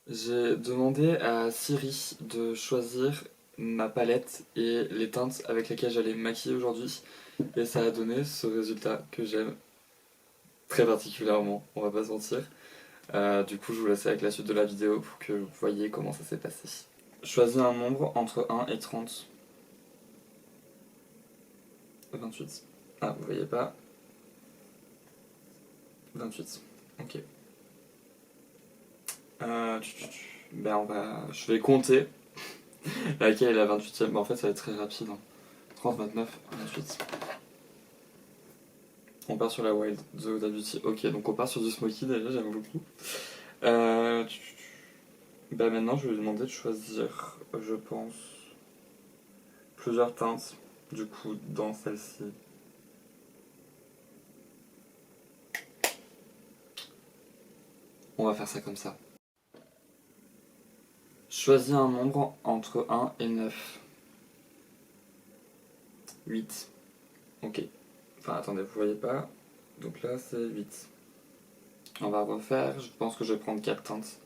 J'ai demandé à Siri de choisir ma palette et les teintes avec lesquelles j'allais me maquiller aujourd'hui. Et ça a donné ce résultat que j'aime très particulièrement, on va pas se mentir. Du coup, je vous laisse avec la suite de la vidéo pour que vous voyez comment ça s'est passé. Choisis un nombre entre 1 et 30. 28. Ah, vous voyez pas. 28. Ok. Ben je vais compter laquelle est la 28e. Ben, en fait, ça va être très rapide, hein. 30, 29, 28. On part sur la Wild, The Huda Beauty. Ok, donc on part sur du Smoky déjà, j'aime beaucoup. Euh, Bah maintenant, je vais lui demander de choisir, je pense, plusieurs teintes. Du coup, dans celle-ci. On va faire ça comme ça. Choisis un nombre entre 1 et 9. 8. Ok. Enfin, attendez, vous voyez pas. Donc là, c'est 8. On va refaire. Je pense que je vais prendre 4 teintes.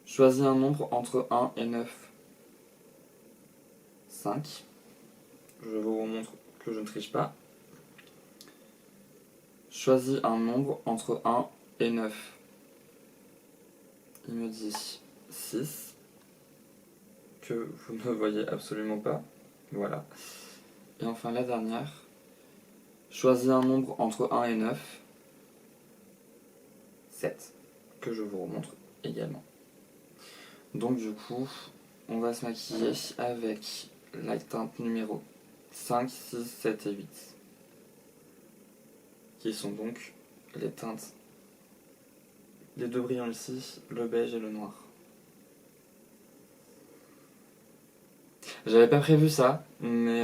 Choisis un nombre entre 1 et 9. 5. Je vous remontre que je ne triche pas. Choisis un nombre entre 1 et 9. Il me dit 6, que vous ne voyez absolument pas. Voilà. Et enfin la dernière. Choisis un nombre entre 1 et 9. 7, que je vous remontre également. Donc du coup, on va se maquiller avec la teinte numéro 5, 6, 7 et 8. Qui sont donc les teintes. Les deux brillants ici, le beige et le noir. J'avais pas prévu ça, mais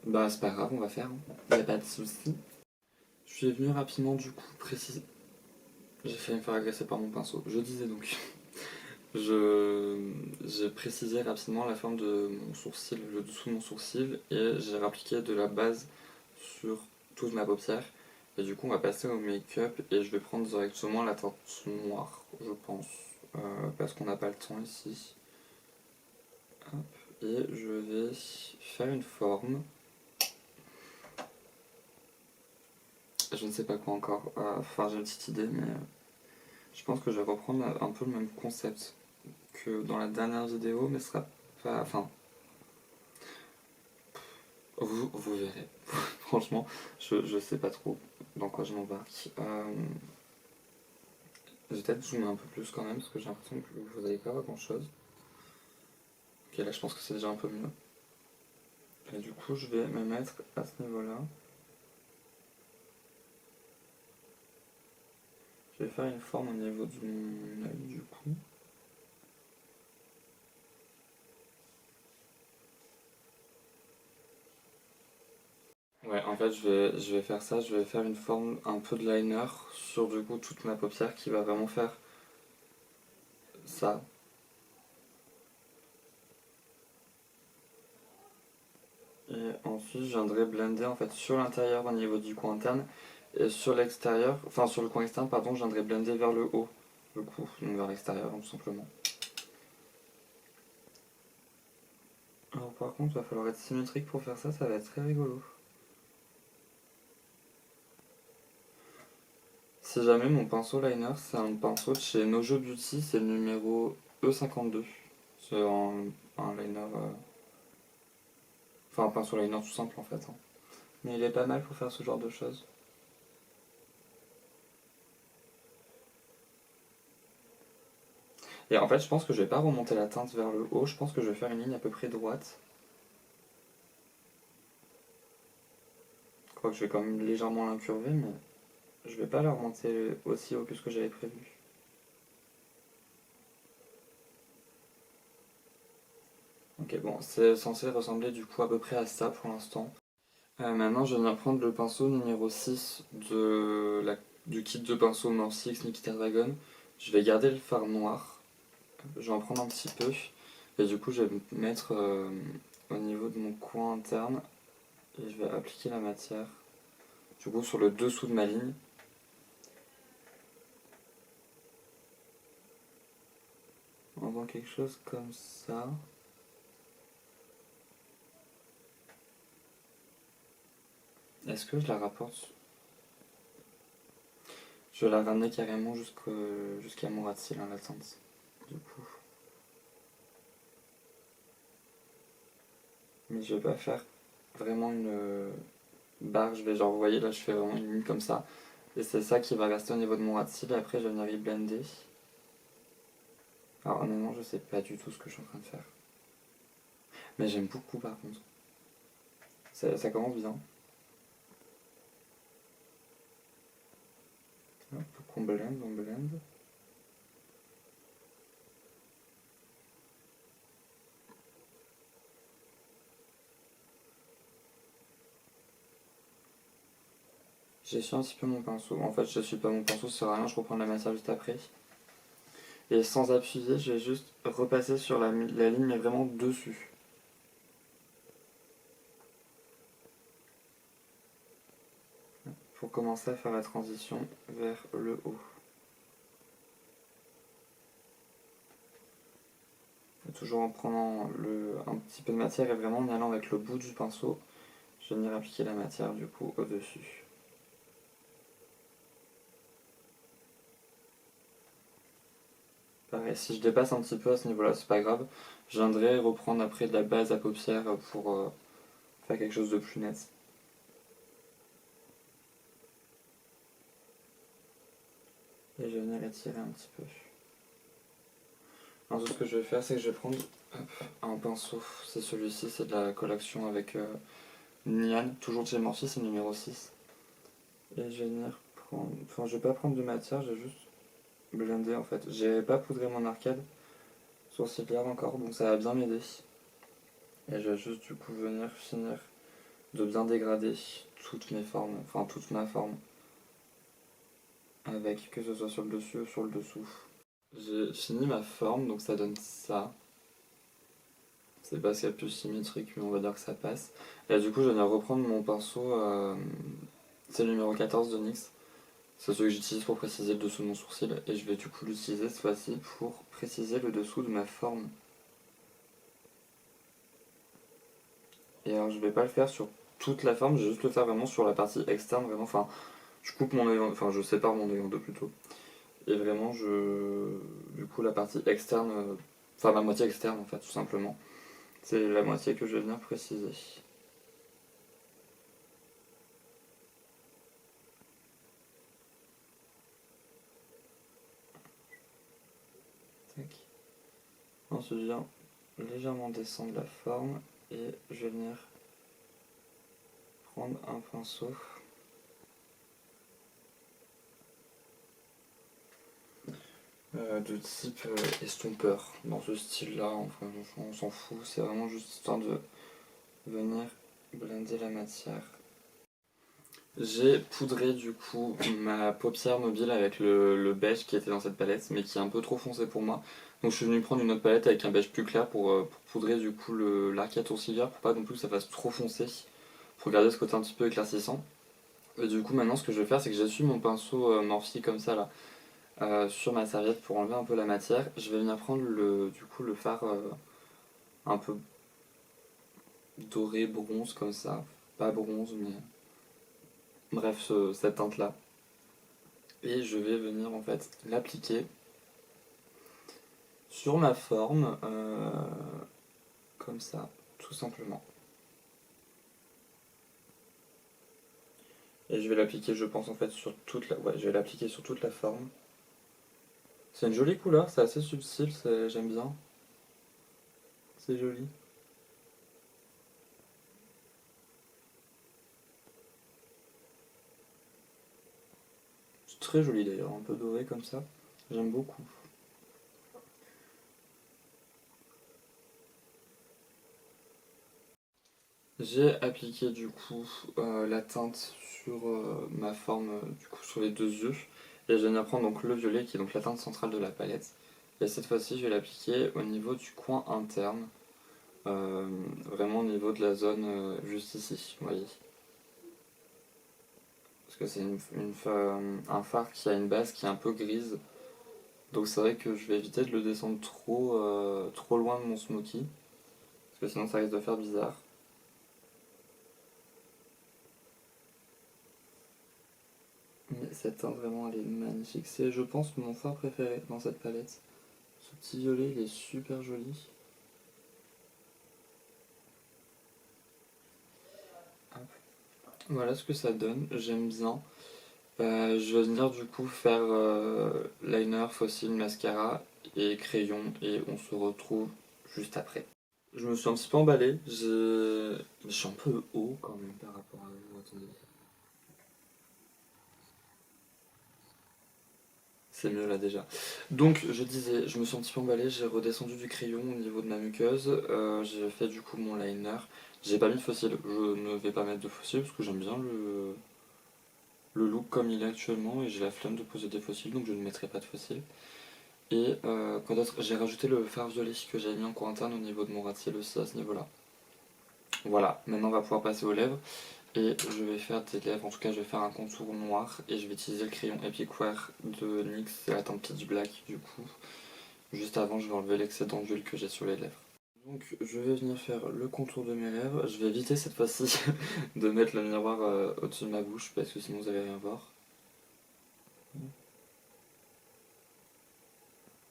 bah c'est pas grave, on va faire, hein. Y a pas de souci. Je suis venu rapidement du coup préciser. J'ai failli me faire agresser par mon pinceau. Je disais donc. J'ai précisé rapidement la forme de mon sourcil, le dessous de mon sourcil, et j'ai appliqué de la base sur toute ma paupière. Et du coup, on va passer au make-up et je vais prendre directement la teinte noire, je pense, parce qu'on n'a pas le temps ici. Hop. Et je vais faire une forme. Je ne sais pas quoi encore. Enfin, j'ai une petite idée, mais je pense que je vais reprendre un peu le même concept que dans la dernière vidéo, mais ce sera pas. Enfin, vous verrez. Franchement, je sais pas trop dans quoi je m'embarque. Je vais peut-être zoomer un peu plus quand même, parce que j'ai l'impression que vous n'avez pas grand chose. Ok, là je pense que c'est déjà un peu mieux. Et du coup, je vais me mettre à ce niveau-là. Je vais faire une forme au niveau de mon œil du coup. Ouais, en fait, je vais faire ça. Je vais faire une forme un peu de liner sur du coup toute ma paupière qui va vraiment faire ça. Et ensuite, je viendrai blender en fait sur l'intérieur au niveau du coin interne et sur l'extérieur, enfin sur le coin externe, pardon, je viendrai blender vers le haut, le coup, donc vers l'extérieur tout simplement. Alors par contre, il va falloir être symétrique pour faire ça, ça va être très rigolo. Si jamais mon pinceau liner, c'est un pinceau de chez Nojo Beauty, c'est le numéro E52. C'est un liner, enfin un pinceau liner tout simple en fait, hein. Mais il est pas mal pour faire ce genre de choses. Et en fait, je pense que je vais pas remonter la teinte vers le haut, je pense que je vais faire une ligne à peu près droite. Je crois que je vais quand même légèrement l'incurver, mais je vais pas la remonter aussi haut que ce que j'avais prévu. Ok, bon, c'est censé ressembler du coup à peu près à ça pour l'instant. Maintenant, je viens prendre le pinceau numéro 6 du kit de pinceau Morphe X Nikita Dragon. Je vais garder le fard noir. Je vais en prendre un petit peu. Et du coup, je vais me mettre au niveau de mon coin interne. Et je vais appliquer la matière. Du coup, sur le dessous de ma ligne. faisant quelque chose comme ça. Est-ce que je la rapporte? Je vais la ramener carrément jusqu'à mon ras-de-cils, la teinte, du coup. Mais je vais pas faire vraiment une barre, je vais genre, vous voyez là je fais vraiment une ligne comme ça. Et c'est ça qui va rester au niveau de mon ras-de-cils et après je vais venir y blender. Alors honnêtement je sais pas du tout ce que je suis en train de faire. Mais j'aime beaucoup par contre. Ça commence bien. Hop, on blende, on blende. J'essuie un petit peu mon pinceau. En fait, je suis pas mon pinceau, ça sert à rien, je reprends la matière juste après. Et sans appuyer, je vais juste repasser sur la ligne, mais vraiment dessus. Pour commencer à faire la transition vers le haut. Et toujours en prenant un petit peu de matière et vraiment en allant avec le bout du pinceau, je vais venir appliquer la matière du coup au-dessus. Pareil, si je dépasse un petit peu à ce niveau-là, c'est pas grave. Je viendrai reprendre après de la base à paupières pour faire quelque chose de plus net. Et je vais venir étirer un petit peu. Ensuite, ce que je vais faire, c'est que je vais prendre un pinceau. C'est celui-ci, c'est de la collection avec Nian, toujours chez Morphe, c'est le numéro 6. Et je vais venir prendre. Enfin, je vais pas prendre de matière, je vais juste blender en fait. J'ai pas poudré mon arcade sourcilière encore, donc ça va bien m'aider. Et je vais juste du coup venir finir de bien dégrader toutes mes formes, enfin toute ma forme, avec que ce soit sur le dessus ou sur le dessous. J'ai fini ma forme, donc ça donne ça. C'est pas ce qu'il y a de plus symétrique, mais on va dire que ça passe. Et du coup, je vais venir reprendre mon pinceau, c'est le numéro 14 de NYX. C'est celui que j'utilise pour préciser le dessous de mon sourcil. Et je vais du coup l'utiliser cette fois-ci pour préciser le dessous de ma forme. Et alors, je vais pas le faire sur toute la forme, je vais juste le faire vraiment sur la partie externe, vraiment. Enfin, je coupe mon œil, enfin, je sépare mon œil en deux plutôt. Et vraiment, du coup, la partie externe, enfin, ma moitié externe en fait, tout simplement. C'est la moitié que je vais venir préciser. Tac. Ensuite, je viens légèrement descendre la forme et je vais venir prendre un pinceau. De type estompeur, dans ce style-là, enfin, on s'en fout, c'est vraiment juste histoire de venir blender la matière. J'ai poudré du coup ma paupière mobile avec le beige qui était dans cette palette, mais qui est un peu trop foncé pour moi. Donc je suis venu prendre une autre palette avec un beige plus clair pour poudrer du coup l'arcade sourcilière, pour pas non plus que ça fasse trop foncé, pour garder ce côté un petit peu éclaircissant. Et du coup maintenant ce que je vais faire, c'est que j'essuie mon pinceau Morphe comme ça là, sur ma serviette pour enlever un peu la matière. Je vais venir prendre du coup le fard un peu doré, bronze comme ça. Pas bronze mais bref cette teinte là. Et je vais venir en fait l'appliquer sur ma forme comme ça, tout simplement. Et je vais l'appliquer je pense en fait sur toute la. Ouais, je vais l'appliquer sur toute la forme. C'est une jolie couleur, c'est assez subtil, j'aime bien. C'est joli. C'est très joli d'ailleurs, un peu doré comme ça. J'aime beaucoup. J'ai appliqué du coup la teinte sur ma forme, du coup sur les deux yeux. Et je viens de prendre donc le violet qui est donc la teinte centrale de la palette. Et cette fois-ci, je vais l'appliquer au niveau du coin interne. Vraiment au niveau de la zone juste ici, vous voyez. Parce que c'est un fard qui a une base qui est un peu grise. Donc c'est vrai que je vais éviter de le descendre trop loin de mon smoky, parce que sinon ça risque de faire bizarre. Mais cette teinte vraiment elle est magnifique. C'est je pense mon fard préféré dans cette palette. Ce petit violet il est super joli. Hop. Voilà ce que ça donne, j'aime bien. Je vais venir du coup faire liner, fossile, mascara et crayon et on se retrouve juste après. Je me suis un petit peu emballé, je suis un peu haut quand même par rapport à vous, attendez. C'est mieux là déjà. Donc je disais, je me suis un petit peu emballé, j'ai redescendu du crayon au niveau de ma muqueuse, j'ai fait du coup mon liner. J'ai pas mis de fossile, je ne vais pas mettre de fossile parce que j'aime bien le look comme il est actuellement et j'ai la flemme de poser des fossiles donc je ne mettrai pas de fossiles. Et quoi d'autre? J'ai rajouté le fard violet que j'avais mis en coin interne au niveau de mon ras-de-cils aussi à ce niveau-là. Voilà, maintenant on va pouvoir passer aux lèvres. Et je vais faire des lèvres, en tout cas je vais faire un contour noir et je vais utiliser le crayon Epic Wear de NYX, c'est la teinte Pitch Black du coup. Juste avant je vais enlever l'excédent d'huile que j'ai sur les lèvres. Donc je vais venir faire le contour de mes lèvres, je vais éviter cette fois-ci de mettre le miroir au-dessus de ma bouche parce que sinon vous allez rien voir.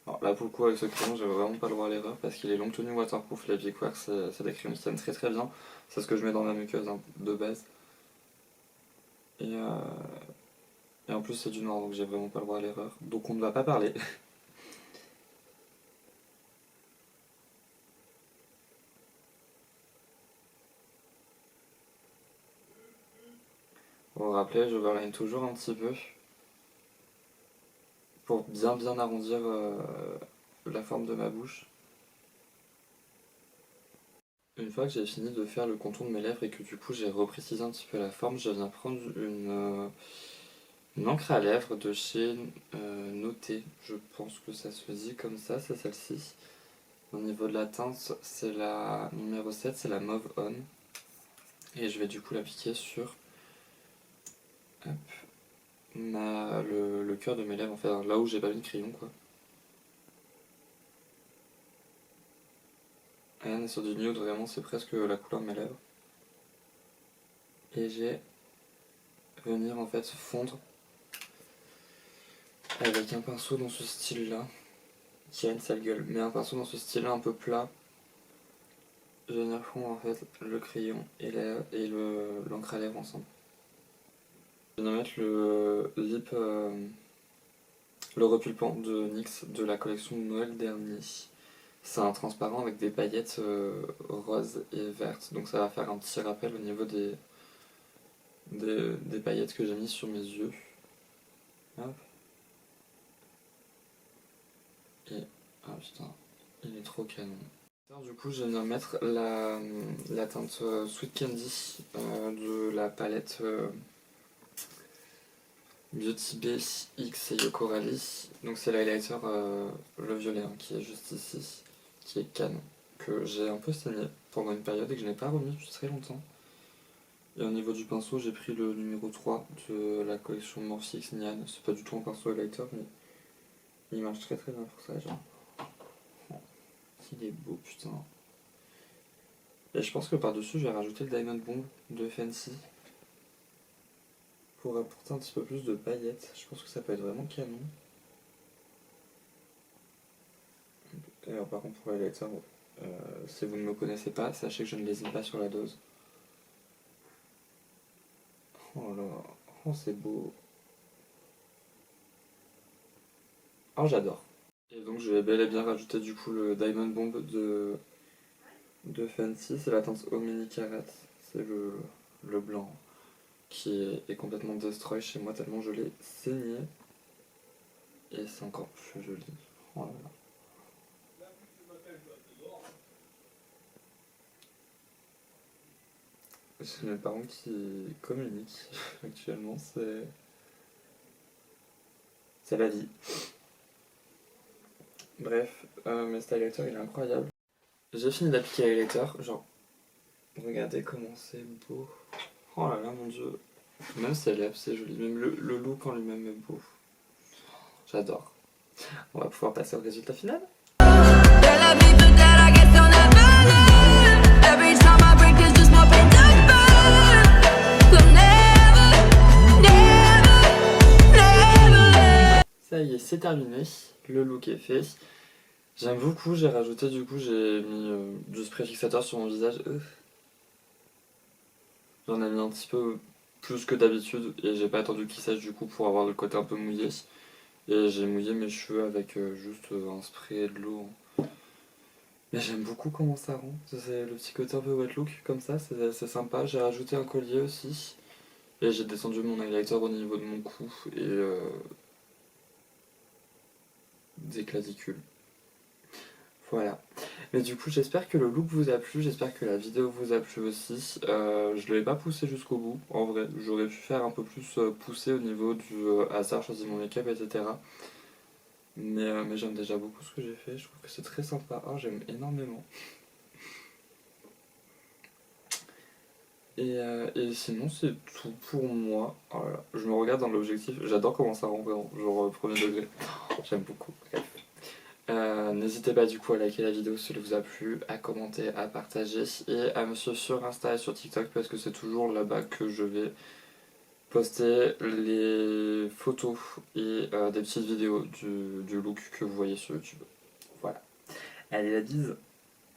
Alors là pour le coup avec ce crayon j'ai vraiment pas le droit à l'erreur parce qu'il est longue tenue waterproof, les Epic Wear c'est des crayons qui tiennent très très bien, c'est ce que je mets dans ma muqueuse hein, de base. Et, euh, et en plus c'est du noir donc j'ai vraiment pas le droit à l'erreur, donc on ne va pas parler. Vous vous rappelez, je overline toujours un petit peu pour bien arrondir la forme de ma bouche. Une fois que j'ai fini de faire le contour de mes lèvres et que du coup j'ai reprécisé un petit peu la forme, je viens prendre une encre à lèvres de chez Noté. Je pense que ça se dit comme ça, c'est celle-ci. Au niveau de la teinte, c'est la numéro 7, c'est la Mauve On. Et je vais du coup l'appliquer sur hop, le cœur de mes lèvres, en fait, là où j'ai pas mis de crayon quoi. Et on est sur du nude, vraiment c'est presque la couleur de mes lèvres. Et j'ai venir en fait fondre avec un pinceau dans ce style là, qui a une sale gueule, mais un pinceau dans ce style là un peu plat. Je vais venir fondre en fait le crayon et l'encre à lèvres ensemble. Je vais venir mettre le lip, le repulpant de NYX de la collection de Noël dernier. C'est un transparent avec des paillettes roses et vertes, donc ça va faire un petit rappel au niveau des paillettes que j'ai mis sur mes yeux. Hop. Et, ah putain, il est trop canon. Du coup, je vais venir mettre la teinte Sweet Candy de la palette Beauty Bay X et Yoko Rally. Donc c'est l'highlighter, le violet hein, qui est juste ici, qui est canon, que j'ai un peu saigné pendant une période et que je n'ai pas remis depuis très longtemps. Et au niveau du pinceau, j'ai pris le numéro 3 de la collection Morphe X Nyan. C'est pas du tout un pinceau highlighter, mais il marche très très bien pour ça, genre. Oh, il est beau, putain. Et je pense que par-dessus, je vais rajouter le Diamond Bomb de Fancy pour apporter un petit peu plus de paillettes. Je pense que ça peut être vraiment canon. Et alors, par contre, pour les highlighters, si vous ne me connaissez pas, sachez que je ne lésine pas sur la dose. Oh là, oh c'est beau. Oh j'adore. Et donc je vais bel et bien rajouter du coup le Diamond Bomb de Fancy, c'est la teinte Omni Carat, c'est le blanc qui est complètement destroy chez moi tellement je l'ai saigné. Et c'est encore plus joli. Oh là là. J'ai mes parents qui communiquent actuellement, c'est la vie. Bref, mais cet highlighter il est incroyable. J'ai fini d'appliquer l'highlighter, genre, regardez comment c'est beau. Oh là là mon dieu. Même ses lèvres c'est joli, même le look en lui-même est beau. J'adore. On va pouvoir passer au résultat final. Ça y est, c'est terminé, le look est fait. J'aime beaucoup, j'ai rajouté du coup, j'ai mis du spray fixateur sur mon visage. J'en ai mis un petit peu plus que d'habitude et j'ai pas attendu qu'il sèche du coup pour avoir le côté un peu mouillé. Et j'ai mouillé mes cheveux avec juste un spray et de l'eau. Mais j'aime beaucoup comment ça rend. C'est le petit côté un peu wet look comme ça, c'est sympa. J'ai rajouté un collier aussi. Et j'ai descendu mon highlighter au niveau de mon cou et des clavicules. Voilà. Mais du coup, j'espère que le look vous a plu, j'espère que la vidéo vous a plu aussi. Je ne l'ai pas poussé jusqu'au bout, en vrai. J'aurais pu faire un peu plus poussé au niveau du hasard, choisir mon make-up, etc. Mais j'aime déjà beaucoup ce que j'ai fait, je trouve que c'est très sympa. Oh, j'aime énormément. Et sinon, c'est tout pour moi. Oh là là, je me regarde dans l'objectif, j'adore comment ça rend vraiment, genre premier degré. J'aime beaucoup, bref. N'hésitez pas du coup à liker la vidéo si elle vous a plu, à commenter, à partager et à me suivre sur Insta et sur TikTok parce que c'est toujours là-bas que je vais poster les photos et des petites vidéos du look que vous voyez sur YouTube. Voilà. Allez, la bise!